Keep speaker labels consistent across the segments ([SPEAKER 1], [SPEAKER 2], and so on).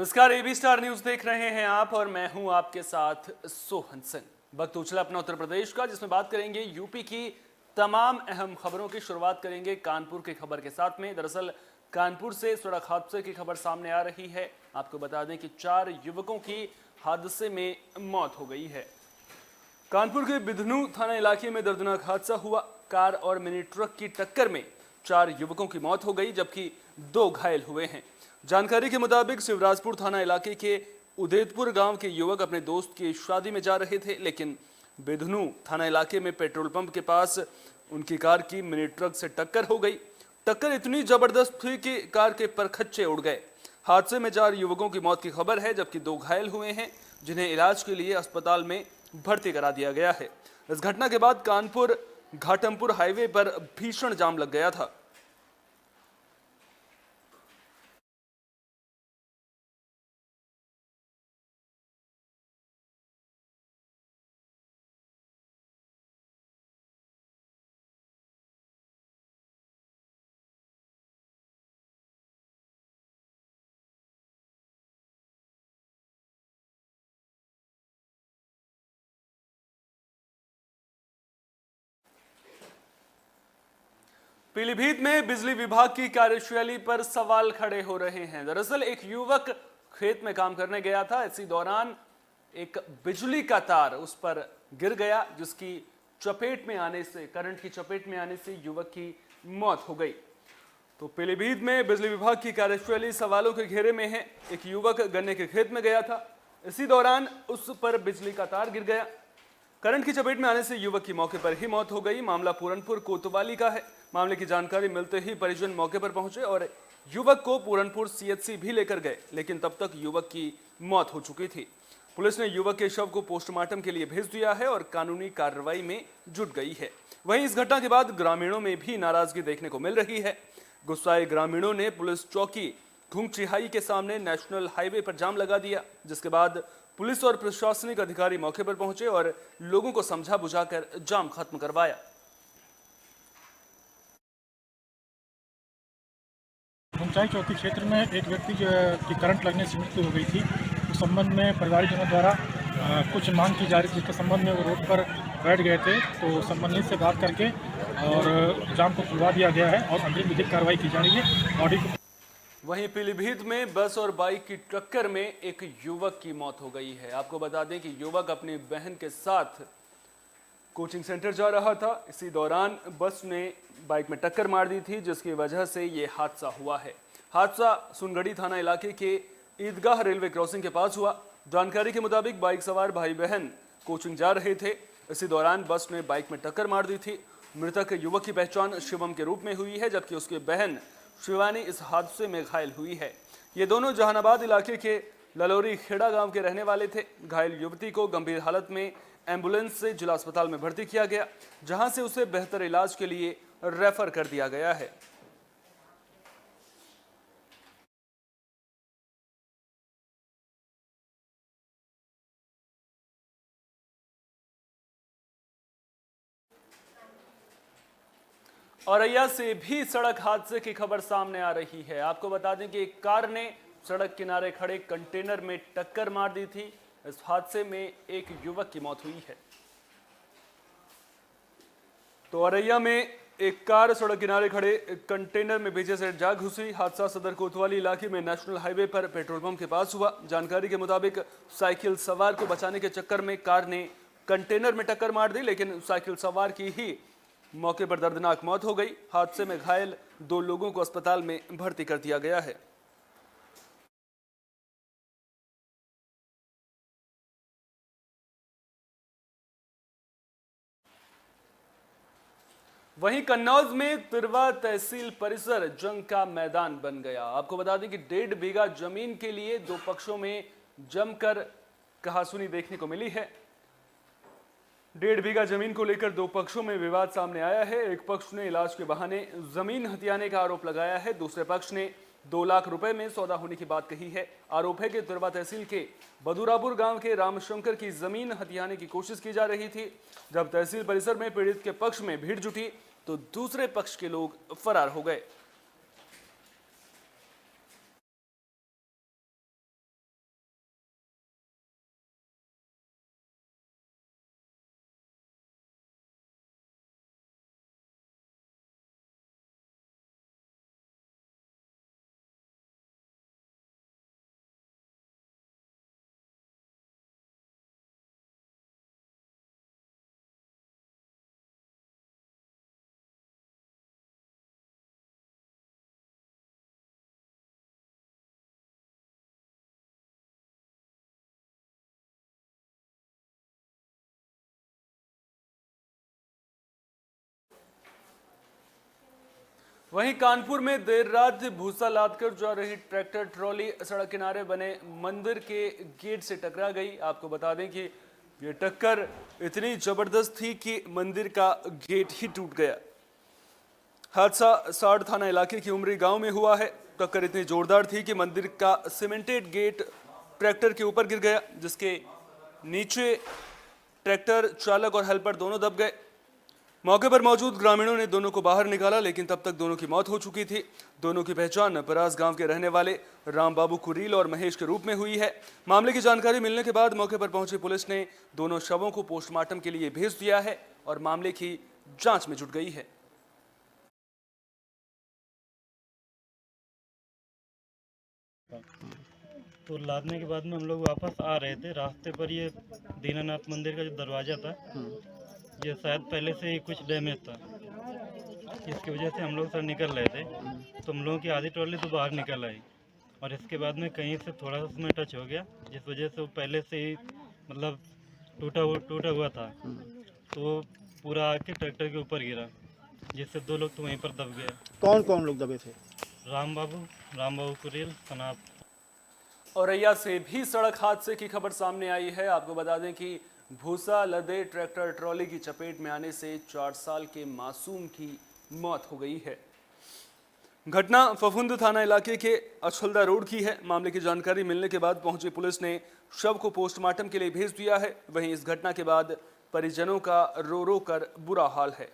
[SPEAKER 1] नमस्कार, AB star news देख रहे हैं आप और मैं हूं आपके साथ सोहन सिंह। वक्त उछला अपना उत्तर प्रदेश का, जिसमें बात करेंगे यूपी की तमाम अहम खबरों की। शुरुआत करेंगे कानपुर की खबर के साथ में। दरअसल कानपुर से सड़क हादसे की खबर सामने आ रही है। आपको बता दें कि 4 युवकों की हादसे में मौत हो गई है। कानपुर के बिधनू थाना इलाके में दर्दनाक हादसा हुआ। कार और मिनी ट्रक की टक्कर में 4 युवकों की मौत हो गई, जबकि 2 घायल हुए हैं। जानकारी के मुताबिक शिवराजपुर थाना इलाके के उदेतपुर गांव के युवक अपने दोस्त की शादी में जा रहे थे, लेकिन बिधनू थाना इलाके में पेट्रोल पंप के पास उनकी कार की मिनी ट्रक से टक्कर हो गई। टक्कर इतनी जबरदस्त थी कि कार के परखच्चे उड़ गए। हादसे में 4 युवकों की मौत की खबर है, जबकि 2 घायल हुए हैं, जिन्हें इलाज के लिए अस्पताल में भर्ती करा दिया गया है। इस घटना के बाद कानपुर घाटमपुर हाईवे पर भीषण जाम लग गया था। पीलीभीत में बिजली विभाग की कार्यशैली पर सवाल खड़े हो रहे हैं। दरअसल एक युवक खेत में काम करने गया था। इसी दौरान एक बिजली का तार उस पर गिर गया, जिसकी चपेट में आने से, करंट की चपेट में आने से युवक की मौत हो गई। तो पीलीभीत में बिजली विभाग की कार्यशैली सवालों के घेरे में है। एक युवक गन्ने के खेत में गया था, इसी दौरान उस पर बिजली का तार गिर गया। करंट की चपेट में आने से युवक की मौके पर ही मौत हो गई। मामला पूरनपुर कोतवाली का है। मामले की जानकारी मिलते ही परिजन मौके पर पहुंचे और युवक को पूरनपुर सीएचसी भी लेकर गए, लेकिन तब तक युवक की मौत हो चुकी थी। पुलिस ने युवक के शव को पोस्टमार्टम के लिए भेज दिया है और कानूनी कार्रवाई में जुट गई है। वहीं इस घटना के बाद ग्रामीणों में भी नाराजगी देखने को मिल रही है। गुस्साए ग्रामीणों ने पुलिस चौकी घुंगचिहाई के सामने नेशनल हाईवे पर जाम लगा दिया, जिसके बाद पुलिस और प्रशासनिक अधिकारी मौके पर पहुंचे और लोगों को समझा बुझाकर जाम खत्म करवाया।
[SPEAKER 2] घुंगचाई चौकी क्षेत्र में एक व्यक्ति की करंट लगने से मृत्यु हो गई थी। उस संबंध में परिवारजनों द्वारा कुछ मांग की जा रही थी, जिसके संबंध में वो रोड पर बैठ गए थे। तो संबंधित से बात करके और जाम को खुलवा दिया गया है और अग्रिम विधिक कार्रवाई की जा रही है। बॉडी को
[SPEAKER 1] वहीं पीलीभीत में बस और बाइक की टक्कर में एक युवक की मौत हो गई है। आपको बता दें कि युवक अपनी बहन के साथ कोचिंग सेंटर जा रहा था। इसी दौरान बस ने बाइक में टक्कर मार दी थी, जिसकी वजह से ये हादसा हुआ है। हादसा सुनगढ़ी थाना इलाके के ईदगाह रेलवे क्रॉसिंग के पास हुआ। जानकारी के मुताबिक बाइक सवार भाई बहन कोचिंग जा रहे थे। इसी दौरान बस ने बाइक में टक्कर मार दी थी। मृतक युवक की पहचान शिवम के रूप में हुई है, जबकि उसकी बहन शिवानी इस हादसे में घायल हुई है। ये दोनों जहानाबाद इलाके के ललोरी खेड़ा गांव के रहने वाले थे। घायल युवती को गंभीर हालत में एम्बुलेंस से जिला अस्पताल में भर्ती किया गया, जहां से उसे बेहतर इलाज के लिए रेफर कर दिया गया है। औरैया से भी सड़क हादसे की खबर सामने आ रही है। आपको बता दें कि एक कार ने सड़क किनारे खड़े कंटेनर में टक्कर मार दी थी। इस हादसे में एक युवक की मौत हुई है। तो औरैया में एक कार सड़क किनारे खड़े कंटेनर में पीछे से जा घुसी। हादसा सदर कोतवाली इलाके में नेशनल हाईवे पर पेट्रोल पंप के पास हुआ। जानकारी के मुताबिक साइकिल सवार को बचाने के चक्कर में कार ने कंटेनर में टक्कर मार दी, लेकिन साइकिल सवार की ही मौके पर दर्दनाक मौत हो गई। हादसे में घायल 2 लोगों को अस्पताल में भर्ती कर दिया गया है। वहीं कन्नौज में तिरवा तहसील परिसर जंग का मैदान बन गया। आपको बता दें कि 1.5 बीघा जमीन के लिए 2 पक्षों में जमकर कहासुनी देखने को मिली है। 1.5 बीघा जमीन को लेकर 2 पक्षों में विवाद सामने आया है। एक पक्ष ने इलाज के बहाने जमीन हथियाने का आरोप लगाया है। दूसरे पक्ष ने 2 लाख रुपए में सौदा होने की बात कही है। आरोप है कि तिरवा तहसील के बदुरापुर गांव के रामशंकर की जमीन हथियाने की कोशिश की जा रही थी। जब तहसील परिसर में पीड़ित के पक्ष में भीड़ जुटी तो दूसरे पक्ष के लोग फरार हो गए। वहीं कानपुर में देर रात भूसा लादकर जा रही ट्रैक्टर ट्रॉली सड़क किनारे बने मंदिर के गेट से टकरा गई। आपको बता दें कि ये टक्कर इतनी जबरदस्त थी कि मंदिर का गेट ही टूट गया। हादसा साड़ थाना इलाके की उमरी गांव में हुआ है। टक्कर इतनी जोरदार थी कि मंदिर का सीमेंटेड गेट ट्रैक्टर के ऊपर गिर गया, जिसके नीचे ट्रैक्टर चालक और हेल्पर दोनों दब गए। मौके पर मौजूद ग्रामीणों ने दोनों को बाहर निकाला, लेकिन तब तक दोनों की मौत हो चुकी थी। दोनों की पहचान परास गांव के रहने वाले रामबाबू कुरील और महेश के रूप में हुई है। मामले की जानकारी मिलने के बाद मौके पर पहुंची पुलिस ने दोनों शवों को पोस्टमार्टम के लिए भेज दिया है और मामले की जांच में जुट गई है।
[SPEAKER 3] तो लादने के बाद में हम लोग वापस आ रहे थे। रास्ते पर ये दीनानाथ मंदिर का जो दरवाज़ा था, ये शायद पहले से ही कुछ डैमेज था, इसकी वजह से हम लोग सर निकल रहे थे। तो हम लोगों की आधी ट्रॉली तो बाहर निकल आई और इसके बाद में कहीं से थोड़ा सा उसमें टच हो गया, जिस वजह से वो पहले से ही मतलब टूटा हुआ था। तो पूरा आके ट्रैक्टर के ऊपर गिरा, जिससे 2 लोग तो वहीं पर दब गए।
[SPEAKER 4] कौन कौन लोग दबे थे?
[SPEAKER 3] रामबाबू कुरेल सनाब।
[SPEAKER 1] औरैया से भी सड़क हादसे की खबर सामने आई है। आपको बता दें कि भूसा लदे ट्रैक्टर ट्रॉली की चपेट में आने से 4 साल के मासूम की मौत हो गई है। घटना फफूंद थाना इलाके के अछलदा रोड की है। मामले की जानकारी मिलने के बाद पहुंची पुलिस ने शव को पोस्टमार्टम के लिए भेज दिया है। वहीं इस घटना के बाद परिजनों का रो रो कर बुरा हाल है।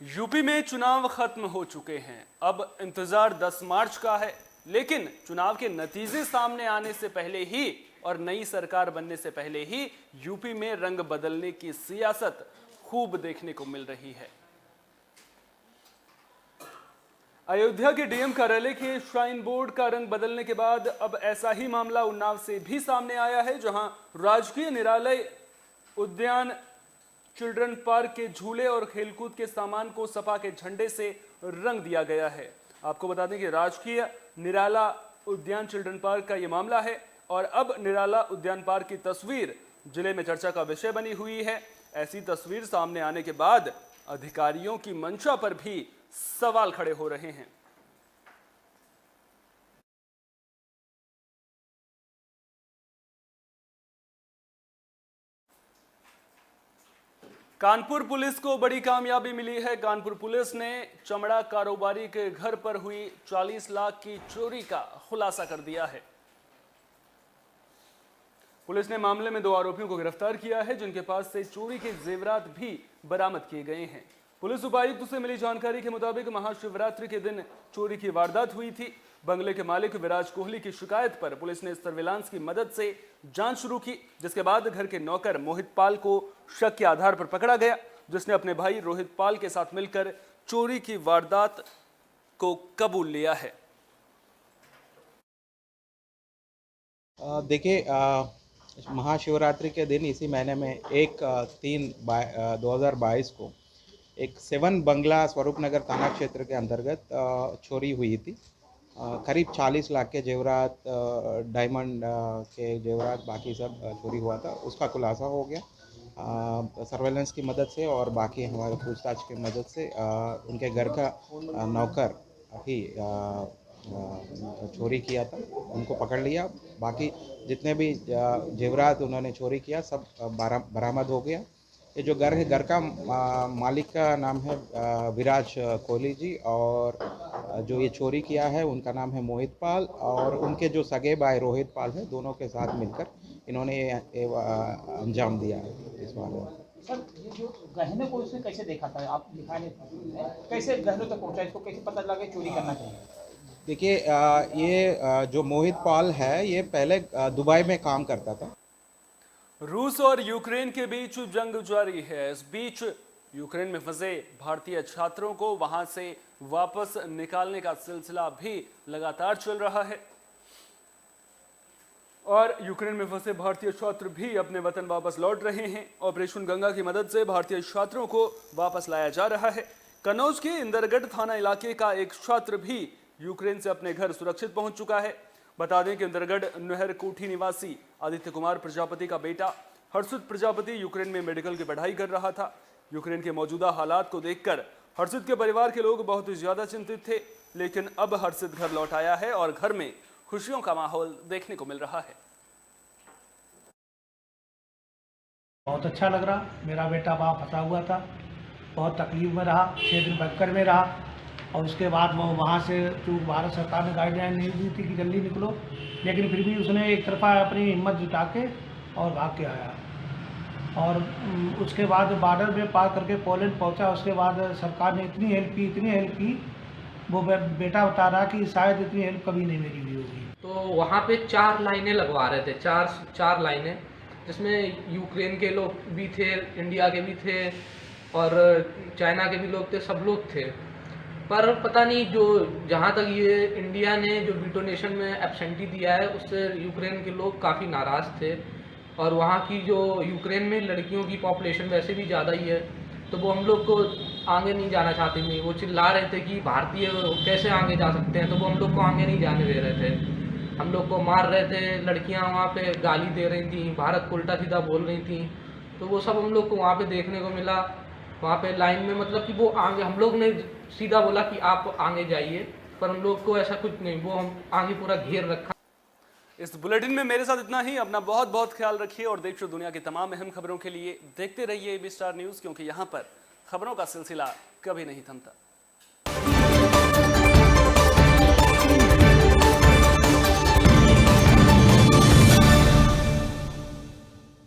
[SPEAKER 1] यूपी में चुनाव खत्म हो चुके हैं। अब इंतजार 10 मार्च का है, लेकिन चुनाव के नतीजे सामने आने से पहले ही और नई सरकार बनने से पहले ही यूपी में रंग बदलने की सियासत खूब देखने को मिल रही है। अयोध्या के डीएम कार्यालय के श्राइन बोर्ड का रंग बदलने के बाद अब ऐसा ही मामला उन्नाव से भी सामने आया है, जहां राजकीय निरालय उद्यान चिल्ड्रन पार्क के झूले और खेलकूद के सामान को सपा के झंडे से रंग दिया गया है। आपको बता दें कि राजकीय निराला उद्यान चिल्ड्रन पार्क का यह मामला है और अब निराला उद्यान पार्क की तस्वीर जिले में चर्चा का विषय बनी हुई है। ऐसी तस्वीर सामने आने के बाद अधिकारियों की मंशा पर भी सवाल खड़े हो रहे हैं। कानपुर पुलिस को बड़ी कामयाबी मिली है। कानपुर पुलिस ने चमड़ा कारोबारी के घर पर हुई 40 लाख की चोरी का खुलासा कर दिया है। पुलिस ने मामले में 2 आरोपियों को गिरफ्तार किया है, जिनके पास से चोरी के जेवरात भी बरामद किए गए हैं। पुलिस उपायुक्त से मिली जानकारी के मुताबिक महाशिवरात्रि के दिन चोरी की वारदात हुई थी। बंगले के मालिक विराज कोहली की शिकायत पर पुलिस ने सर्विलांस की मदद से जांच शुरू की, जिसके बाद घर के नौकर मोहित पाल को शक के आधार पर पकड़ा गया, जिसने अपने भाई रोहित पाल के साथ मिलकर चोरी की वारदात को कबूल लिया है।
[SPEAKER 5] देखिए, महाशिवरात्रि के दिन इसी महीने में 1/3/2022 को एक 7 बंगला स्वरूप नगर थाना क्षेत्र के अंतर्गत चोरी हुई थी। करीब 40 लाख के जेवरात, डायमंड के जेवरात, बाकी सब चोरी हुआ था। उसका खुलासा हो गया सर्वेलेंस की मदद से और बाकी हमारे पूछताछ की मदद से। उनके घर का नौकर ही चोरी किया था, उनको पकड़ लिया। बाकी जितने भी जेवरात उन्होंने चोरी किया सब बरामद हो गया। ये जो घर है, घर का मालिक का नाम है विराज कोहली जी, और जो ये चोरी किया है उनका नाम है मोहित पाल, और उनके जो सगे भाई रोहित पाल है, दोनों के साथ मिलकर इन्होंने ये अंजाम दिया है इस बारे।
[SPEAKER 4] सर, ये जो गहने को इसने कैसे देखा था? आप दिखाने कैसे गहनों तक पहुंचा, इसको कैसे पता लगा चोरी करना चाहिए?
[SPEAKER 5] देखिए, ये जो मोहित पाल है, ये पहले दुबई में काम करता था।
[SPEAKER 1] रूस और यूक्रेन के बीच जंग जारी है। इस बीच यूक्रेन में फंसे भारतीय छात्रों को वहां से वापस निकालने का सिलसिला भी लगातार चल रहा है और यूक्रेन में फंसे भारतीय छात्र भी अपने वतन वापस लौट रहे हैं। ऑपरेशन गंगा की मदद से भारतीय छात्रों को वापस लाया जा रहा है। कन्नौज के इंदरगढ़ थाना इलाके का एक छात्र भी यूक्रेन से अपने घर सुरक्षित पहुंच चुका है। बता दें कि इंद्रगढ़ नहर कोठी निवासी आदित्य कुमार प्रजापति का बेटा हर्षित प्रजापति यूक्रेन में मेडिकल की पढ़ाई कर रहा था। यूक्रेन के मौजूदा हालात को देखकर हर्षित के परिवार के लोग बहुत ही ज्यादा चिंतित थे, लेकिन अब हर्षित घर लौट आया है और घर में खुशियों का माहौल देखने को मिल रहा है।
[SPEAKER 6] बहुत अच्छा लग रहा। मेरा बेटा वहाँ फंसा हुआ था, बहुत तकलीफ में रहा, 6 दिन बंकर में रहा और उसके बाद वो वहाँ से जो भारत सरकार ने गाइडलाइन नहीं दी थी कि जल्दी निकलो, लेकिन फिर भी उसने एक तरफा अपनी हिम्मत जुटा के और भाग के आया और उसके बाद बॉर्डर में पार करके पोलैंड पहुँचा। उसके बाद सरकार ने इतनी हेल्प की, वो बेटा बता रहा कि शायद इतनी हेल्प कभी नहीं मेरी हुई होगी।
[SPEAKER 7] तो वहाँ पे 4 लाइनें लगवा रहे थे, चार लाइनें, जिसमें यूक्रेन के लोग भी थे, इंडिया के भी थे और चाइना के भी लोग थे, सब लोग थे। पर पता नहीं जो जहाँ तक ये इंडिया ने जो वीटो नेशन में एब्सेंटी दिया है उससे यूक्रेन के लोग काफ़ी नाराज़ थे और वहाँ की जो यूक्रेन में लड़कियों की पॉपुलेशन वैसे भी ज़्यादा ही है, तो वो हम लोग को आगे नहीं जाना चाहते थे। वो चिल्ला रहे थे कि भारतीय कैसे आगे जा सकते हैं, तो वो हम लोग को आगे नहीं जाने दे रहे थे, हम लोग को मार रहे थे। लड़कियां वहाँ पे गाली दे रही थी, भारत को उल्टा सीधा बोल रही थी, तो वो सब हम लोग को वहाँ पे देखने को मिला। वहाँ पे लाइन में मतलब कि वो आगे, हम लोग ने सीधा बोला कि आप आगे जाइए, पर हम लोग को ऐसा कुछ नहीं, वो हम आगे पूरा घेर रखा।
[SPEAKER 1] इस बुलेटिन में मेरे साथ इतना ही। अपना बहुत बहुत ख्याल रखिए और देश और दुनिया की तमाम अहम खबरों के लिए देखते रहिए AB स्टार न्यूज़, क्योंकि यहाँ पर खबरों का सिलसिला कभी नहीं थमता।